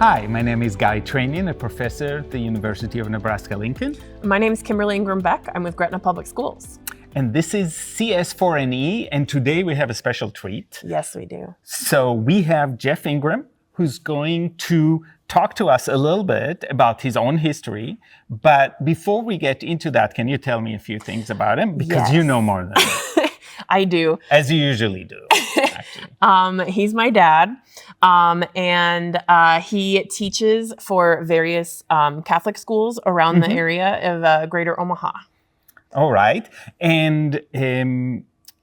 Hi, my name is Guy Trainin, a professor at the University of Nebraska-Lincoln. My name is Kimberly Ingraham-Beck. I'm with Gretna Public Schools. And this is CS4NE, and today we have a special treat. Yes, we do. So we have Jeff Ingraham, who's going to talk to us a little bit about his own history. But before we get into that, can you tell me a few things about him? Because you know more than me. I do. As you usually do, actually. He's my dad, and he teaches for various Catholic schools around the area of Greater Omaha. All right. And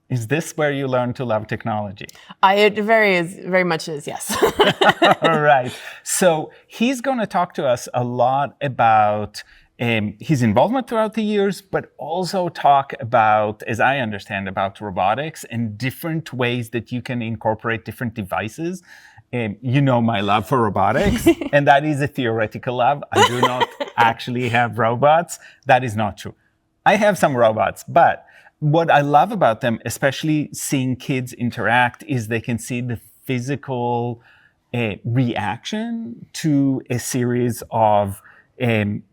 is this where you learn to love technology? It very much is, yes. All right. So he's going to talk to us a lot about his involvement throughout the years, but also talk about, as I understand, about robotics and different ways that you can incorporate different devices. You know my love for robotics, and that is a theoretical love. I do not actually have robots. That is not true. I have some robots, but what I love about them, especially seeing kids interact, is they can see the physical reaction to a series of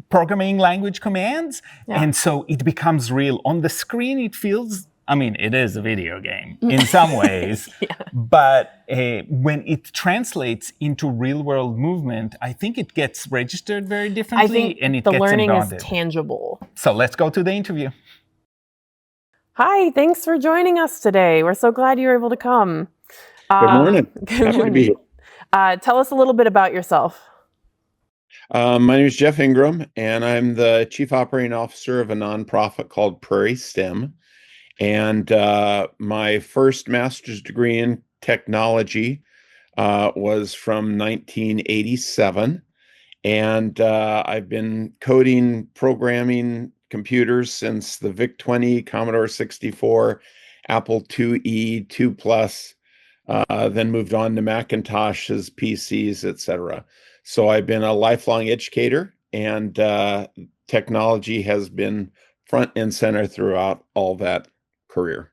programming language commands. Yeah. And so it becomes real. On the screen, it feels, it is a video game in some ways, but when it translates into real world movement, I think it gets registered very differently. I think and it the gets learning embodied. is tangible. So let's go to the interview. Hi, thanks for joining us today. We're so glad you were able to come. Good morning. Happy to be here. Tell us a little bit about yourself. My name is Jeff Ingraham, and I'm the Chief Operating Officer of a nonprofit called Prairie STEM. And my first master's degree in technology was from 1987. And I've been coding, programming computers since the VIC-20, Commodore 64, Apple IIe, 2 Plus, then moved on to Macintoshes, PCs, etc. So I've been a lifelong educator, and technology has been front and center throughout all that career.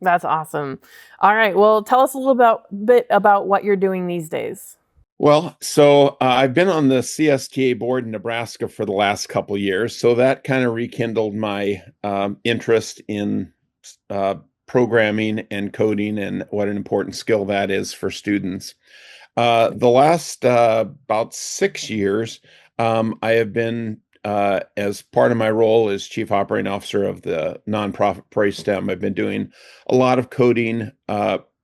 That's awesome. All right. Well, tell us a little bit about what you're doing these days. Well, so I've been on the CSTA board in Nebraska for the last couple of years. So that kind of rekindled my interest in programming and coding and what an important skill that is for students. The last about 6 years, I have been, as part of my role as Chief Operating Officer of the nonprofit Prairie STEM, I've been doing a lot of coding,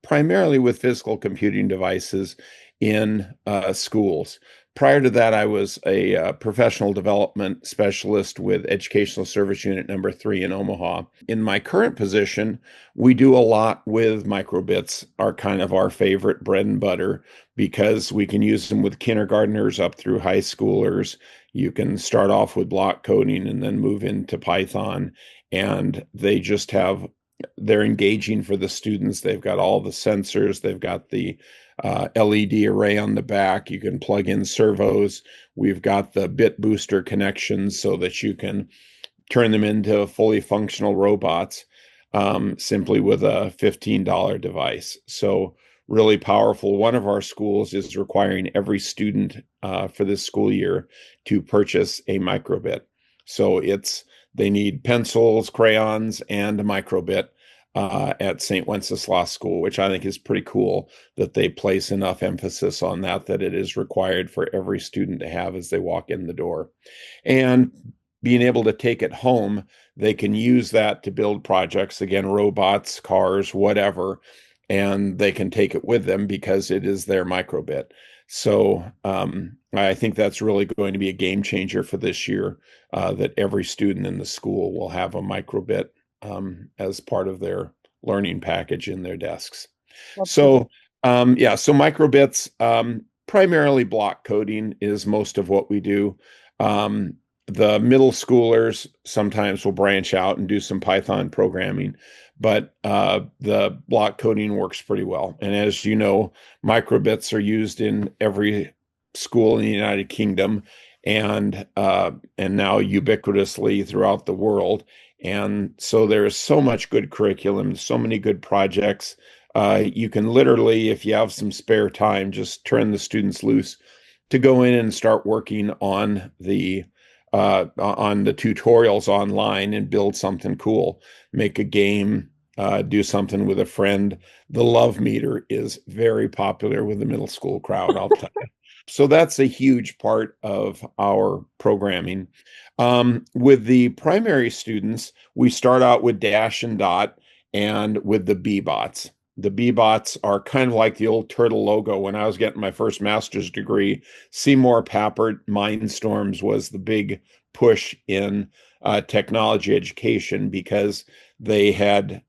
primarily with physical computing devices in schools. Prior to that, I was a professional development specialist with Educational Service Unit number 3 in Omaha. In my current position, we do a lot with microbits, are kind of our favorite bread and butter, because we can use them with kindergartners up through high schoolers. You can start off with block coding and then move into Python, and they're engaging for the students. They've got all the sensors, they've got the LED array on the back. You can plug in servos. We've got the bit booster connections so that you can turn them into fully functional robots simply with a $15 device. So really powerful. One of our schools is requiring every student for this school year to purchase a microbit. So they need pencils, crayons, and a microbit at St. Wenceslas School, which I think is pretty cool that they place enough emphasis on that it is required for every student to have as they walk in the door. And being able to take it home, they can use that to build projects, again, robots, cars, whatever, and they can take it with them because it is their microbit. So I think that's really going to be a game changer for this year, that every student in the school will have a microbit as part of their learning package in their desks. So microbits, primarily block coding is most of what we do. The middle schoolers sometimes will branch out and do some Python programming, but the block coding works pretty well. And as you know, microbits are used in every school in the United Kingdom and now ubiquitously throughout the world. And so there is so much good curriculum, so many good projects. You can literally, if you have some spare time, just turn the students loose to go in and start working on the tutorials online and build something cool, make a game, do something with a friend. The love meter is very popular with the middle school crowd, I'll tell you. So that's a huge part of our programming. With the primary students, we start out with Dash and Dot and with the B-bots. The B-bots are kind of like the old turtle logo. When I was getting my first master's degree, Seymour Papert Mindstorms was the big push in technology education, because they had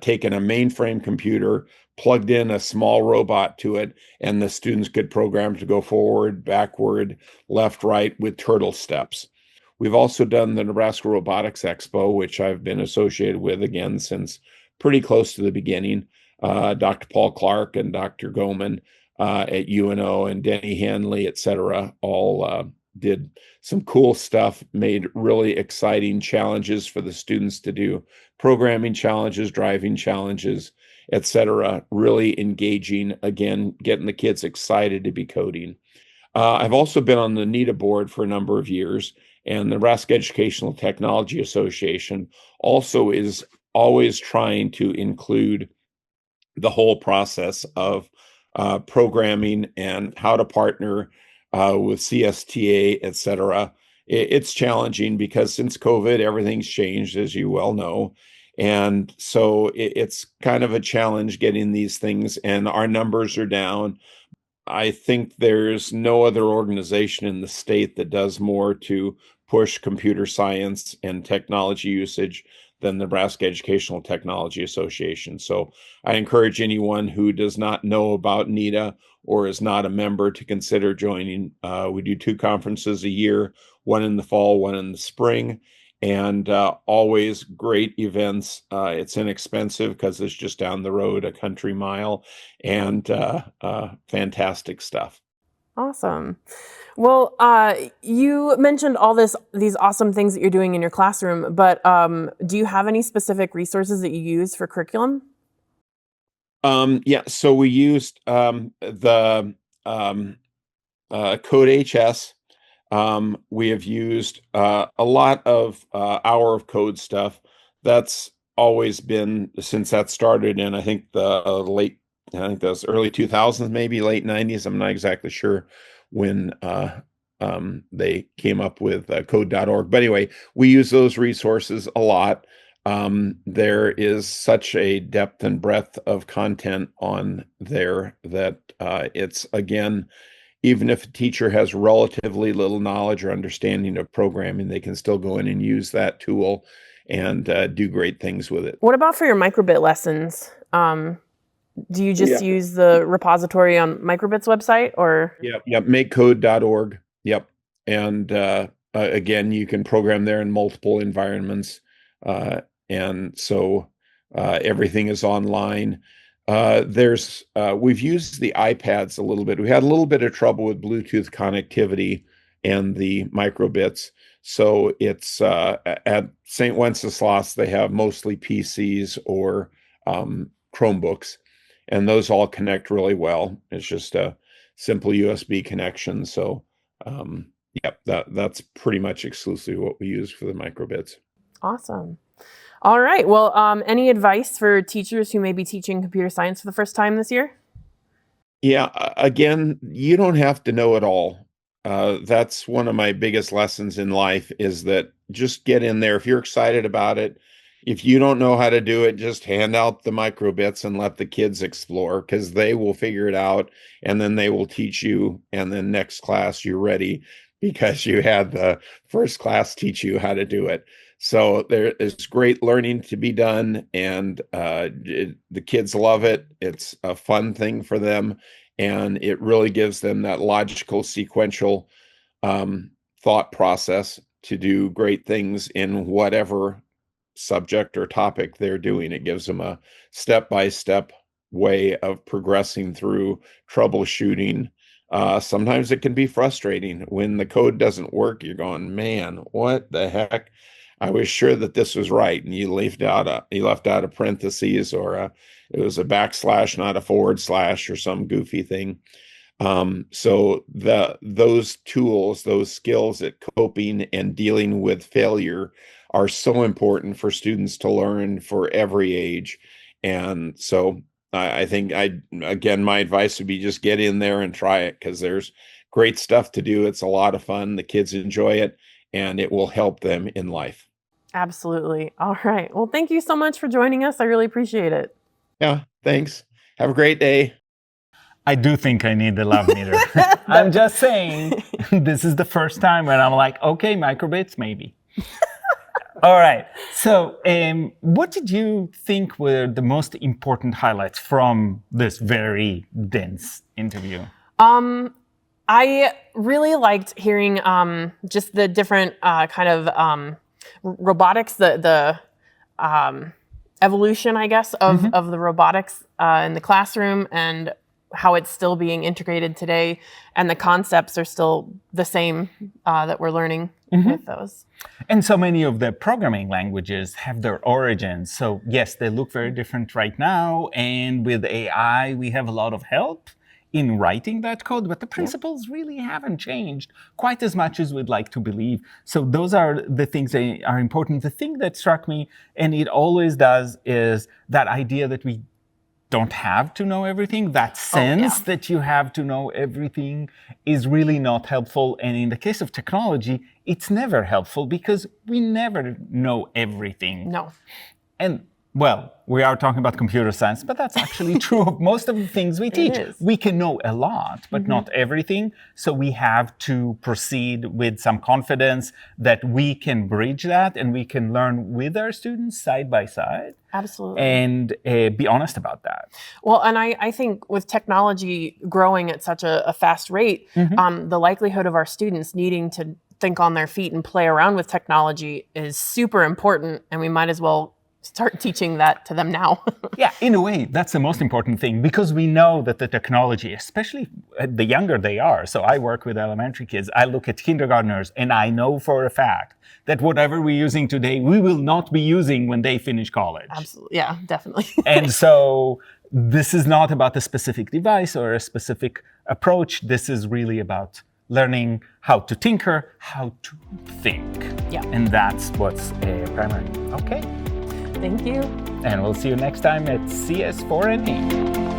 taken a mainframe computer, plugged in a small robot to it, and the students could program to go forward, backward, left, right with turtle steps. We've also done the Nebraska Robotics Expo, which I've been associated with again since pretty close to the beginning. Dr. Paul Clark and Dr. Goman at UNO and Denny Hanley, et cetera, all did some cool stuff, made really exciting challenges for the students to do, programming challenges, driving challenges, et cetera, really engaging, again, getting the kids excited to be coding. I've also been on the NETA board for a number of years, and the Nebraska Educational Technology Association also is always trying to include the whole process of programming and how to partner with CSTA, et cetera. It's challenging because since COVID, everything's changed, as you well know. And so it's kind of a challenge getting these things, and our numbers are down. I think there's no other organization in the state that does more to push computer science and technology usage than the Nebraska Educational Technology Association. So I encourage anyone who does not know about NETA or is not a member to consider joining. We do 2 conferences a year, one in the fall, one in the spring, and always great events. It's inexpensive because it's just down the road a country mile, and fantastic stuff. Awesome. Well, you mentioned all these awesome things that you're doing in your classroom, but do you have any specific resources that you use for curriculum? Yeah, so we used the CodeHS. We have used a lot of Hour of Code stuff. That's always been, since that started in, I think I think those early 2000s, maybe late 90s. I'm not exactly sure when they came up with code.org. But anyway, we use those resources a lot. There is such a depth and breadth of content on there that it's, again, even if a teacher has relatively little knowledge or understanding of programming, they can still go in and use that tool and do great things with it. What about for your microbit lessons? Do you just use the repository on Microbit's website, or? Yep, MakeCode.org. Yep. And again, you can program there in multiple environments. And so everything is online. We've used the iPads a little bit. We had a little bit of trouble with Bluetooth connectivity and the microbits. So it's at St. Wenceslas, they have mostly PCs or Chromebooks, and those all connect really well. It's just a simple USB connection. So that's pretty much exclusively what we use for the microbits. Awesome. All right. Well, any advice for teachers who may be teaching computer science for the first time this year? Yeah, again, you don't have to know it all. That's one of my biggest lessons in life, is that just get in there. If you're excited about it, if you don't know how to do it, just hand out the microbits and let the kids explore, because they will figure it out, and then they will teach you. And then next class, you're ready because you had the first class teach you how to do it. So there is great learning to be done, and the kids love it. It's a fun thing for them, and it really gives them that logical, sequential thought process to do great things in whatever subject or topic they're doing. It gives them a step-by-step way of progressing through troubleshooting. Sometimes it can be frustrating when the code doesn't work. You're going, man, what the heck? I was sure that this was right, and you left out a parentheses, or it was a backslash, not a forward slash, or some goofy thing. So those tools, those skills at coping and dealing with failure are so important for students to learn for every age. And so I think again, my advice would be just get in there and try it, because there's great stuff to do. It's a lot of fun. The kids enjoy it, and it will help them in life. Absolutely. All right. Well, thank you so much for joining us. I really appreciate it. Yeah, thanks. Have a great day. I do think I need the love meter. I'm just saying, this is the first time when I'm like, okay, microbits, maybe. All right. So what did you think were the most important highlights from this very dense interview? I really liked hearing just the different kind of robotics, the evolution, I guess, of the robotics in the classroom, and how it's still being integrated today, and the concepts are still the same that we're learning with those. And so many of the programming languages have their origins. So yes, they look very different right now. And with AI, we have a lot of help in writing that code, but the principles really haven't changed quite as much as we'd like to believe. So those are the things that are important. The thing that struck me, and it always does, is that idea that we don't have to know everything. That sense that you have to know everything is really not helpful. And in the case of technology, it's never helpful because we never know everything. No. And well, we are talking about computer science, but that's actually true of most of the things we teach. We can know a lot, but not everything. So we have to proceed with some confidence that we can bridge that and we can learn with our students side by side. Absolutely. And be honest about that. Well, and I think with technology growing at such a fast rate, the likelihood of our students needing to think on their feet and play around with technology is super important, and we might as well start teaching that to them now. Yeah, in a way, that's the most important thing, because we know that the technology, especially the younger they are, so I work with elementary kids, I look at kindergartners, and I know for a fact that whatever we're using today, we will not be using when they finish college. Absolutely, yeah, definitely. And so this is not about a specific device or a specific approach. This is really about learning how to tinker, how to think. Yeah. And that's what's primary. Okay. Thank you. And we'll see you next time at CS4NE.